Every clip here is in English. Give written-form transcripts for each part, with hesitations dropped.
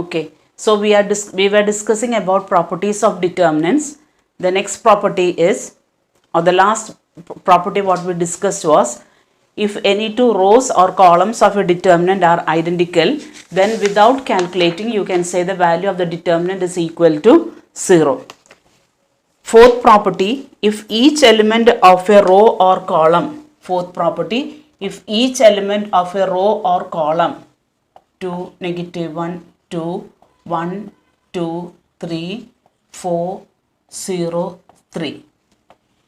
Okay, so we were discussing about properties of determinants. The next property is, or the last property what we discussed was, if any two rows or columns of a determinant are identical, then without calculating you can say the value of the determinant is equal to 0. Fourth property, if each element of a row or column, fourth property, if each element of a row or column 2, -1, 2, 1, 2, 3, 4, 0, 3.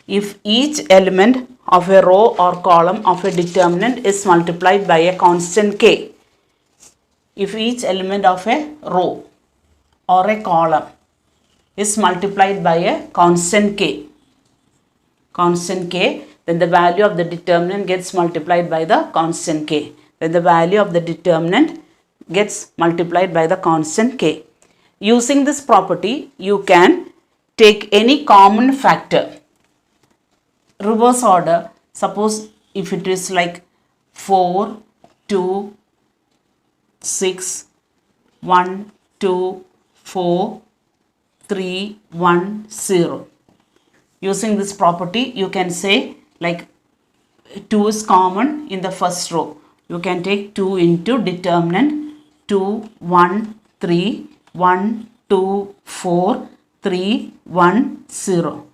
If each element of a row or column of a determinant is multiplied by a constant k, if each element of a row or a column is multiplied by a constant k, then the value of the determinant gets multiplied by the constant k. Then the value of the determinant gets multiplied by the constant k. Using this property, you can take any common factor. Reverse order, suppose if it is like 4, 2, 6, 1, 2, 4, 3, 1, 0. Using this property, you can say like 2 is common in the first row. You can take 2 into determinant 2, 1, 3, 1, 2, 4, 3, 1, 0.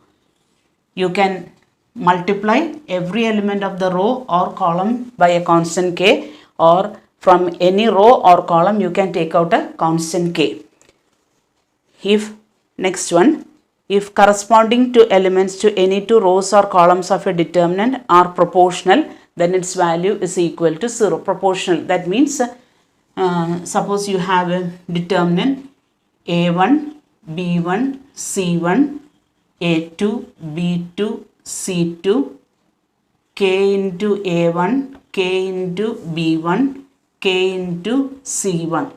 You can multiply every element of the row or column by a constant k, or from any row or column you can take out a constant k. If next one, if corresponding to elements to any two rows or columns of a determinant are proportional, then its value is equal to 0. Proportional, that means suppose you have a determinant a1, b1, c1, a2, b2, c2, k into a1, k into b1, k into c1.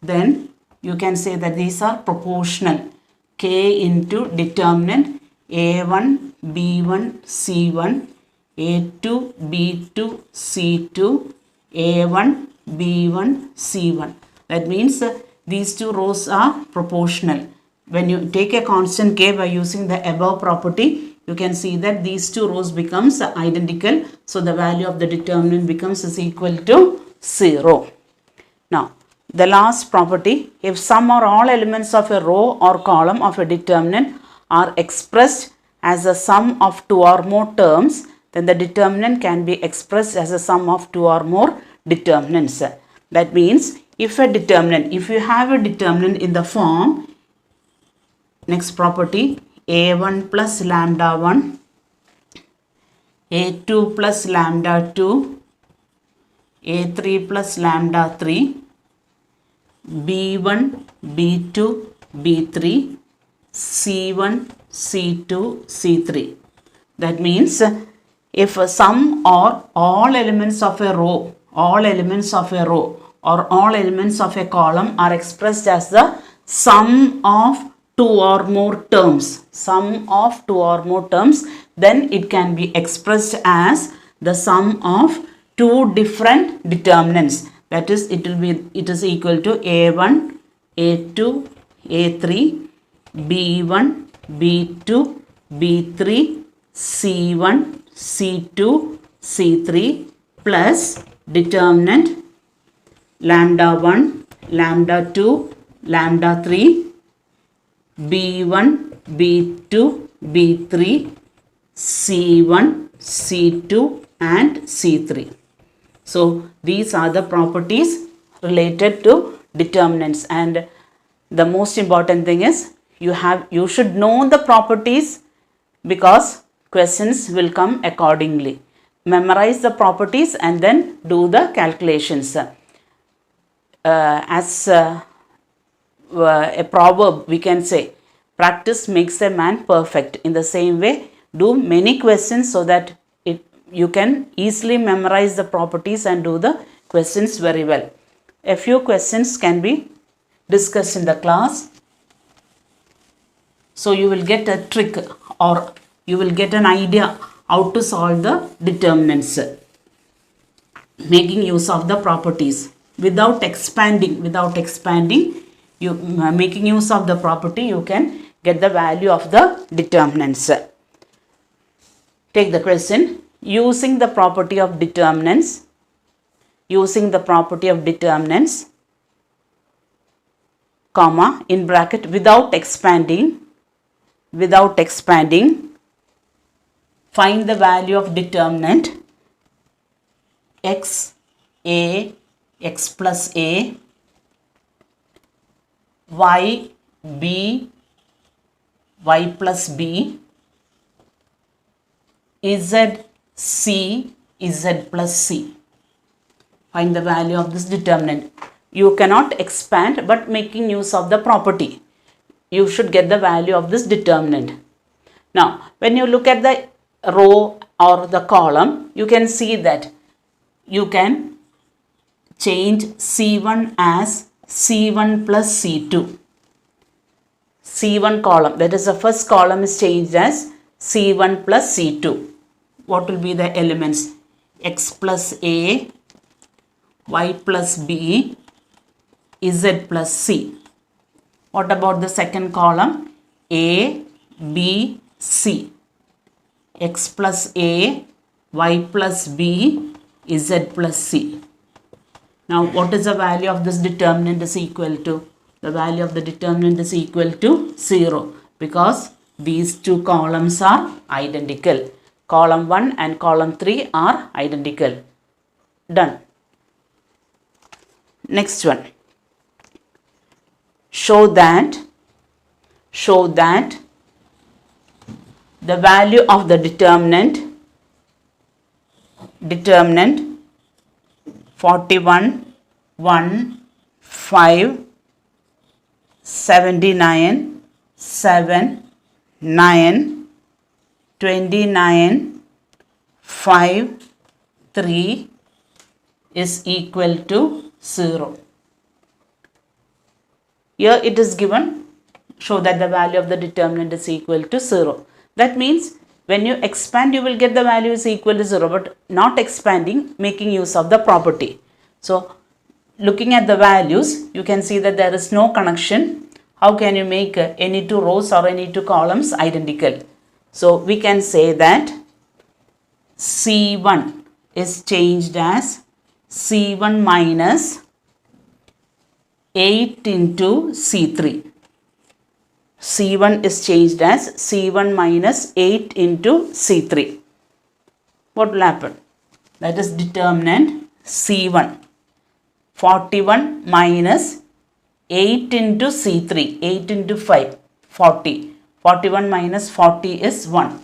Then you can say that these are proportional. K into determinant a1, b1, c1, a2, b2, c2, a1, b1, c1. That means these two rows are proportional. When you take a constant k by using the above property, you can see that these two rows becomes identical. So the value of the determinant becomes is equal to 0. Now, the last property, if some or all elements of a row or column of a determinant are expressed as a sum of 2 or more terms, then the determinant can be expressed as a sum of 2 or more determinants. That means if you have a determinant in the form, next property, a1 plus lambda 1, a2 plus lambda 2, a3 plus lambda 3, b1, b2, b3, c1, c2, c3. That means if some or all elements of a row, or all elements of a column are expressed as the sum of 2 or more terms, then it can be expressed as the sum of two different determinants. That is, it is equal to a1, a2, a3, b1, b2, b3, c1, c2, c3 plus determinant lambda 1, lambda 2, lambda 3, b1, b2, b3, c1, c2 and c3. So these are the properties related to determinants, and the most important thing is you should know the properties, because questions will come accordingly. Memorize the properties and then do the calculations. As a proverb we can say, practice makes a man perfect. In the same way, do many questions so that you can easily memorize the properties and do the questions very well. A few questions can be discussed in the class. So you will get a trick, or you will get an idea how to solve the determinants, making use of the properties without expanding. you making use of the property, you can get the value of the determinants. Take the question. Using the property of determinants, comma, in bracket, without expanding, find the value of determinant x plus a, y plus b, z plus c. Find the value of this determinant. You cannot expand, but making use of the property, you should get the value of this determinant. Now, when you look at the row or the column, you can see that you can change C1 as C1 plus C2. C1 column, that is the first column, is changed as C1 plus C2. What will be the elements? X plus A, y plus b, z plus c. What about the second column? A, b, c. X plus a, y plus b, z plus c. Now, what is the value of this determinant is equal to? The value of the determinant is equal to 0 because these two columns are identical. Column 1 and column 3 are identical. Done. Next one. Show that the value of the determinant 41, 1, 5, 79, 7, 9, 29, 5, 3 is equal to 0. Here it is given, show that the value of the determinant is equal to 0. That means when you expand, you will get the value is equal to 0, but not expanding, making use of the property. So, looking at the values, you can see that there is no connection. How can you make any two rows or any two columns identical? So, we can say that C1 is changed as C1 minus 8 into C3. C1 is changed as C1 minus 8 into C3. What will happen? That is determinant C1. 41 minus 8 into C3. 8 into 5. 40. 41 minus 40 is 1.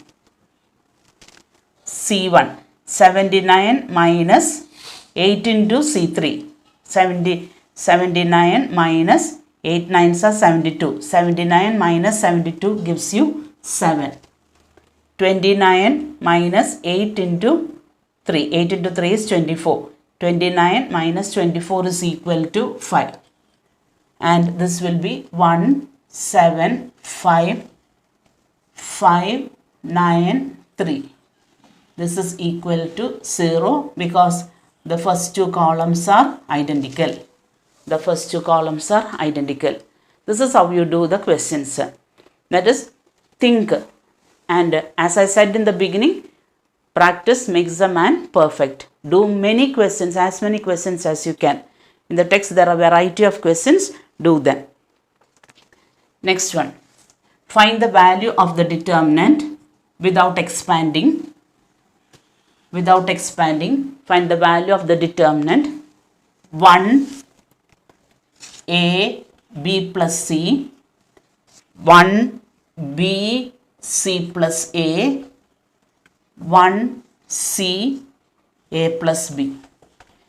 C1. 79 minus 8 into C3. 79 minus 8 nines are 72. 79 minus 72 gives you 7. 29 minus 8 into 3. 8 into 3 is 24. 29 minus 24 is equal to 5. And this will be 1, 7, 5, 5, 9, 3. This is equal to 0 because the first two columns are identical. The first two columns are identical. This is how you do the questions. That is, think. And as I said in the beginning, practice makes the man perfect. Do many questions, as many questions as you can. In the text, there are a variety of questions. Do them. Next one. Find the value of the determinant without expanding. Find the value of the determinant 1 A B plus C, 1 B C plus A, 1 C A plus B.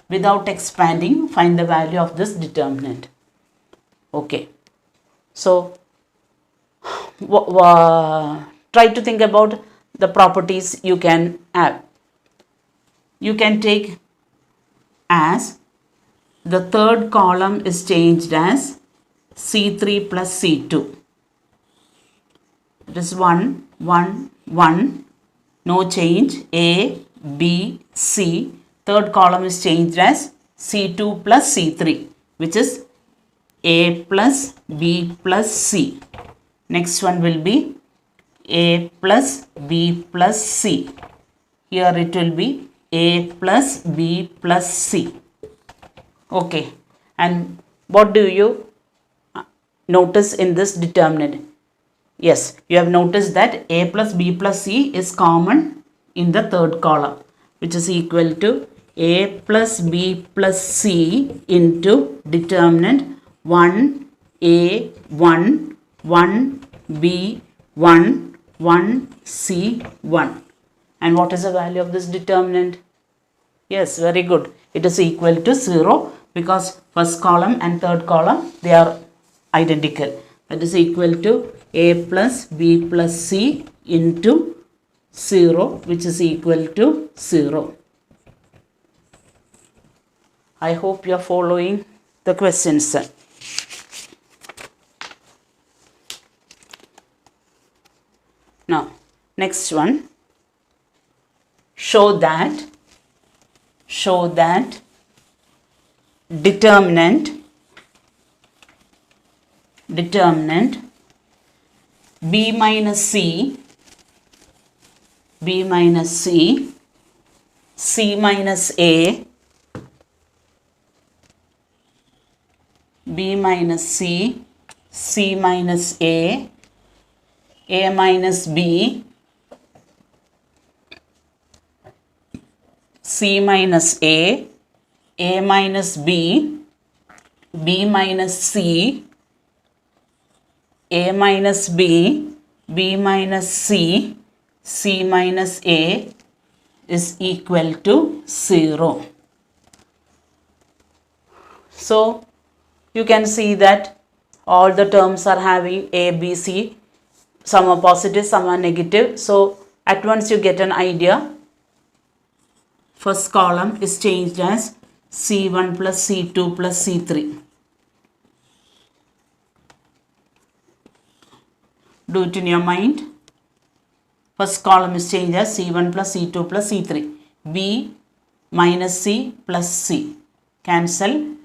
Without expanding, find the value of this determinant. Okay. So, try to think about the properties you can have. You can take as the third column is changed as C3 plus C2. It is 1, 1, 1. No change. A, B, C. Third column is changed as C2 plus C3, which is A plus B plus C. Next one will be A plus B plus C. Here it will be A plus B plus C. Okay. And what do you notice in this determinant? Yes, you have noticed that A plus B plus C is common in the third column, which is equal to A plus B plus C into determinant 1A 1 1 B 1 1 C 1. And what is the value of this determinant? Yes, very good. It is equal to 0 because first column and third column, they are identical. That is equal to A plus B plus C into 0, which is equal to 0. I hope you are following the questions. Now, next one. Show that determinant B minus C, C minus A, B minus C, C minus A minus B, C minus A minus B, B minus C, A minus B, B minus C, C minus A is equal to 0. So, you can see that all the terms are having A, B, C. Some are positive, some are negative. So, at once you get an idea. First column is changed as C1 plus C2 plus C3. Do it in your mind. First column is changed as C1 plus C2 plus C3. B minus C plus C. Cancel.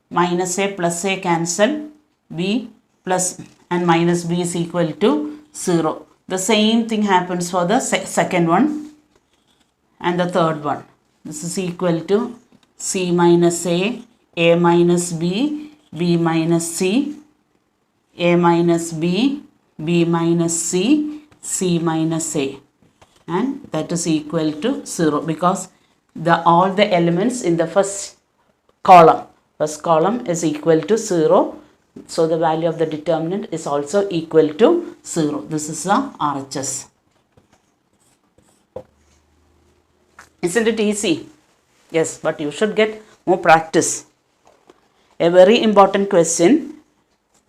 Minus A plus A cancel. B plus and minus B is equal to 0. The same thing happens for the second one and the third one. This is equal to C minus A minus B, B minus C, A minus B, B minus C, C minus A, and that is equal to 0 because all the elements in the first column is equal to 0. So the value of the determinant is also equal to 0. This is the RHS. Isn't it easy? Yes, but you should get more practice. A very important question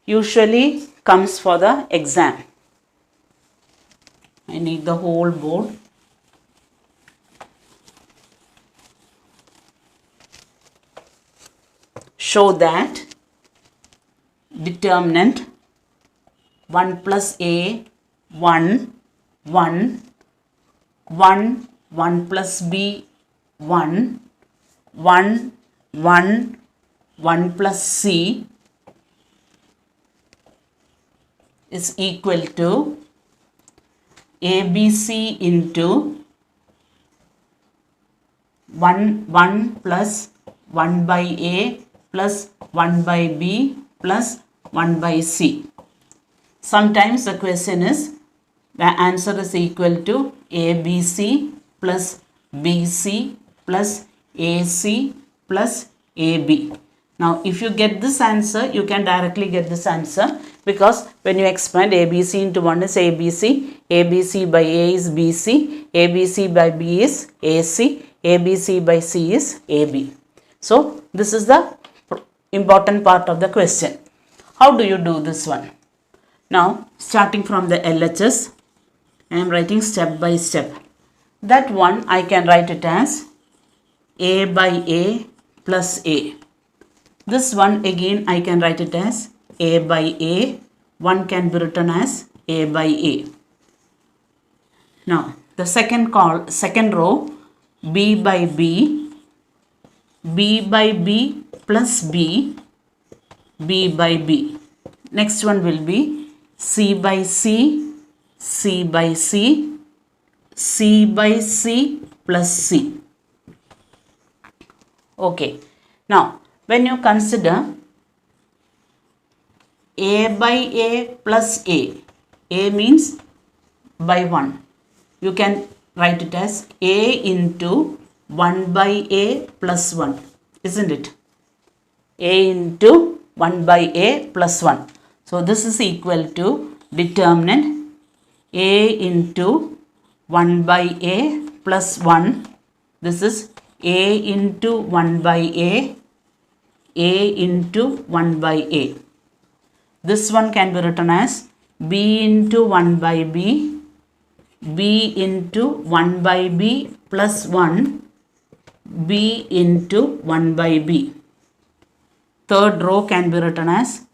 usually comes for the exam. I need the whole board. Show that determinant 1 plus A 1 1 1 1 plus B 1 1 1 1 plus C is equal to ABC into 1 plus 1 by A plus 1 by B plus 1 by C. Sometimes the question is, the answer is equal to ABC plus BC plus AC plus AB. Now, if you get this answer, you can directly get this answer because when you expand ABC into 1 is ABC, ABC by A is BC, ABC by B is AC, ABC by C is AB. So, this is the important part of the question. How do you do this one? Now, starting from the LHS, I am writing step by step. That one I can write it as A by A plus A. This one again I can write it as A by A. One can be written as A by A. Now, the second row, B by B, B by B plus B, B by B. Next one will be C by C, C by C, C by C plus C. Okay. Now, when you consider A by A plus A means by 1. You can write it as A into 1 by A plus 1, isn't it? A into 1 by A plus 1. So, this is equal to determinant A into 1 by A plus 1. This is A into 1 by A into 1 by A. This one can be written as B into 1 by B, B into 1 by B plus 1, B into 1 by B. Third row can be written as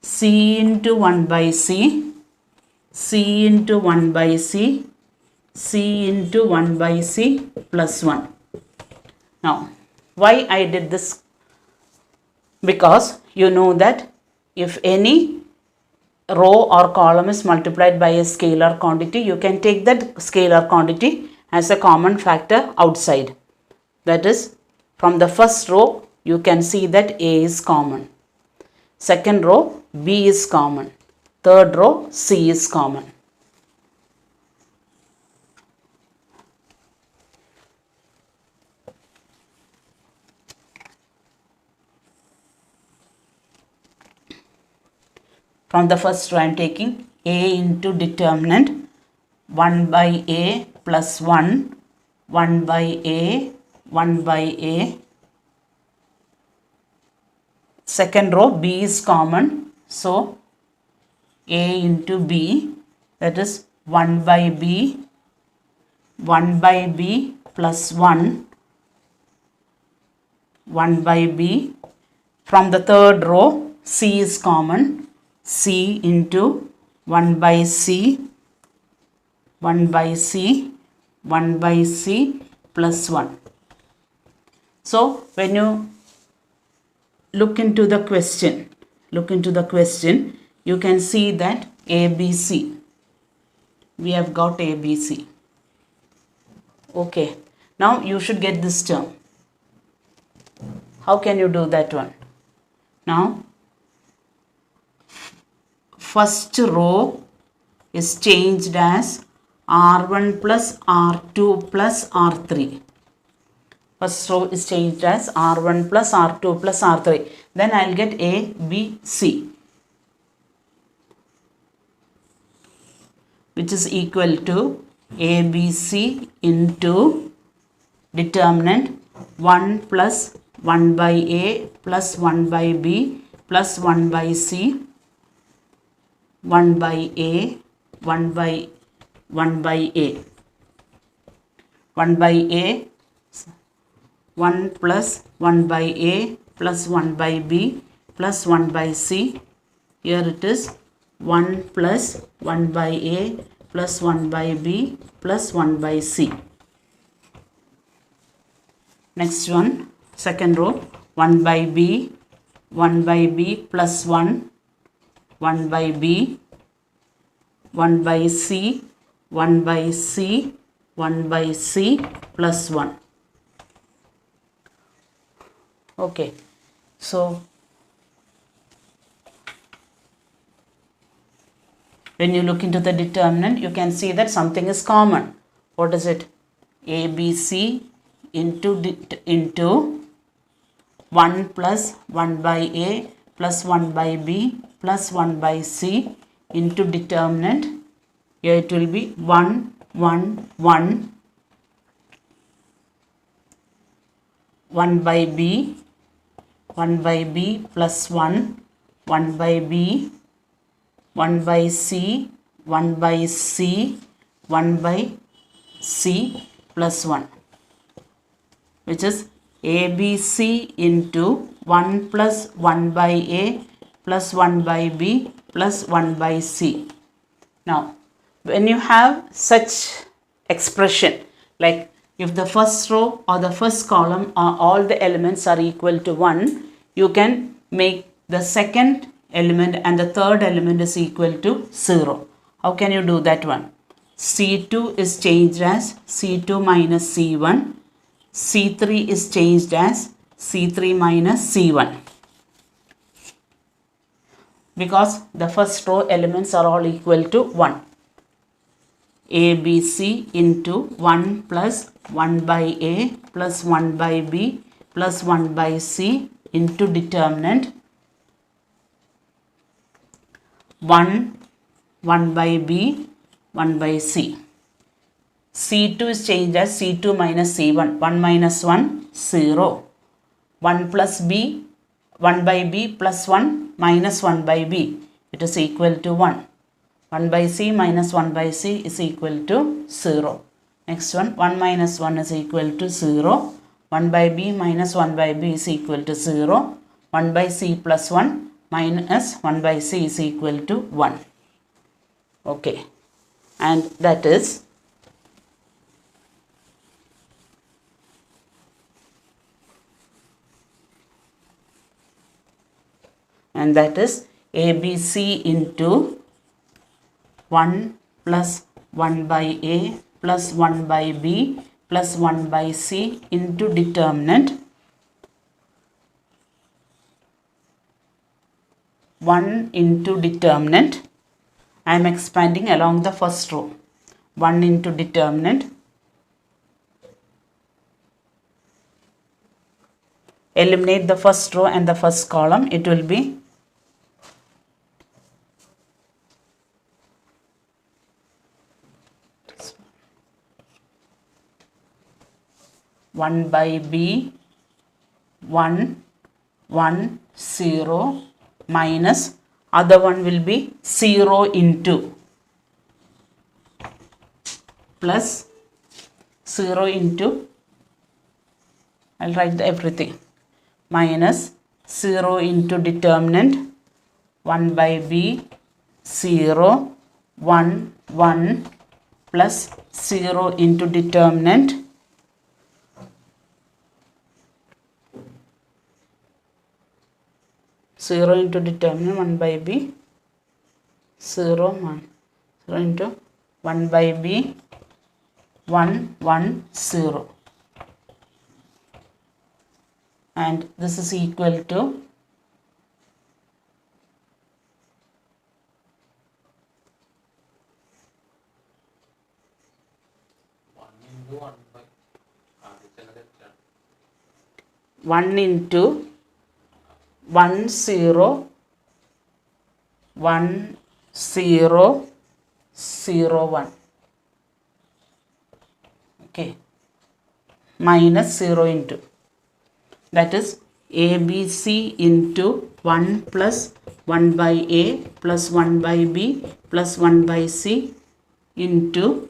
C into 1 by C, C into 1 by C, C into 1 by C plus 1. Now, why I did this? Because you know that if any row or column is multiplied by a scalar quantity, you can take that scalar quantity as a common factor outside. That is, from the first row, you can see that A is common. Second row, B is common. Third row, C is common. From the first row, I am taking A into determinant 1 by A plus 1, 1 by A, 1 by A. Second row, B is common. So, A into B, that is 1 by B, 1 by B plus 1, 1 by B. From the third row, C is common. C into 1 by C, 1 by C, 1 by C plus 1. So, when you look into the question, you can see that ABC. We have got ABC. Okay. Now, you should get this term. How can you do that one? Now, first row is changed as R1 plus R2 plus R3. First row is changed as R1 plus R2 plus R3. Then I will get A, B, C, which is equal to ABC into determinant 1 plus 1 by A plus 1 by B plus 1 by C, 1 by A, 1 by A, 1 by A, 1 plus 1 by A plus 1 by B plus 1 by C. Here it is 1 plus 1 by A plus 1 by B plus 1 by C. Next one, second row, 1 by B plus 1, 1 by B, 1 by C, 1 by C, 1 by C plus 1. Okay, so when you look into the determinant, you can see that something is common. What is it? ABC into 1 plus 1 by A plus 1 by B plus 1 by C into determinant. Here it will be 1, 1, 1, 1 by B, 1 by B plus 1, 1 by B, 1 by C, 1 by C, 1 by C plus 1, which is ABC into 1 plus 1 by A plus 1 by B plus 1 by C. Now, when you have such expression, like if the first row or the first column or all the elements are equal to 1, you can make the second element and the third element is equal to 0. How can you do that one? C2 is changed as C2 minus C1. C3 is changed as C3 minus C1. Because the first row elements are all equal to 1. A, B, C into 1 plus 1 by A plus 1 by B plus 1 by C into determinant 1, 1 by B, 1 by C. C2 is changed as C2 minus C1. 1 minus 1, 0. 1 plus B, 1 by B plus 1 minus 1 by B. It is equal to 1. 1 by C minus 1 by C is equal to 0. Next one, 1 minus 1 is equal to 0. 1 by B minus 1 by B is equal to 0. 1 by C plus 1 minus 1 by C is equal to 1. Okay. And that is ABC into 1 plus 1 by A plus 1 by B plus 1 by C into determinant 1 into determinant. I am expanding along the first row. 1 into determinant. Eliminate the first row and the first column. It will be 1 by B 1 1 0 minus other one will be 0 into plus 0 into I'll write everything minus 0 into determinant 1 by B 0 1 1 plus 0 into determinant 0 into determinant 1 by B 0 1 0 into 1 by B 1 1 0 and this is equal to 1 into 1 0 1 0 0 1 okay minus 0 into that is ABC into 1 plus 1 by A plus 1 by B plus 1 by C into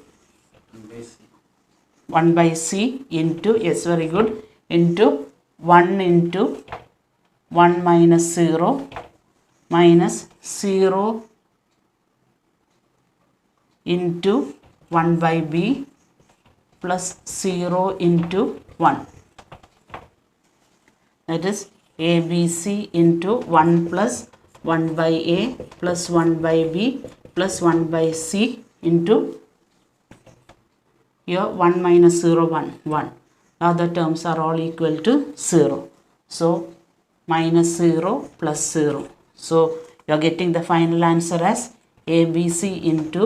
1 by C into yes very good into 1 into 1 minus 0 minus 0 into 1 by B plus 0 into 1 that is ABC into 1 plus 1 by A plus 1 by B plus 1 by C into here 1 minus 0 1 1 now the terms are all equal to 0 so minus 0 plus 0 so you are getting the final answer as ABC into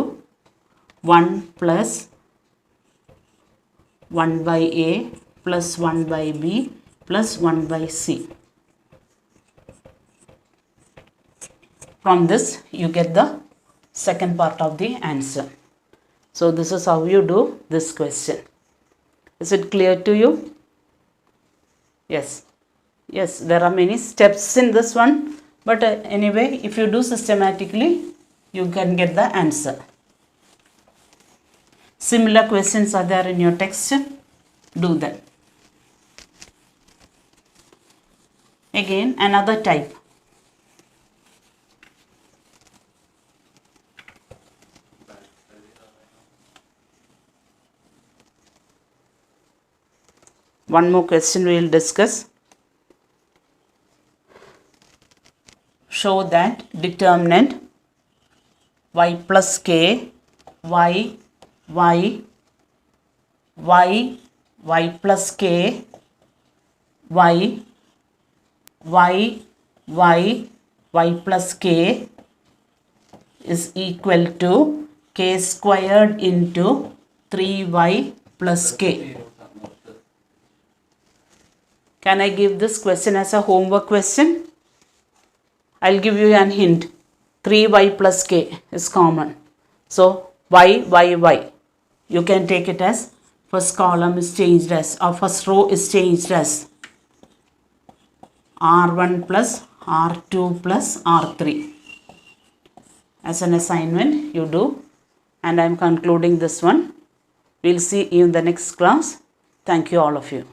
1 plus 1 by A plus 1 by B plus 1 by C. From this you get the second part of the answer. So this is how you do this question. Is it clear to you? Yes. Yes, there are many steps in this one, but anyway, if you do systematically, you can get the answer. Similar questions are there in your text. Do them. Again, another type. One more question we will discuss. show that determinant y plus k, y, y plus k, y plus k is equal to k squared into 3y plus k. Can I give this question as a homework question? I'll give you an hint. 3y plus k is common. So y. You can take it as first column is changed as, or first row is changed as r1 plus r2 plus r3. As an assignment you do, and I am concluding this one. We'll see you in the next class. Thank you all of you.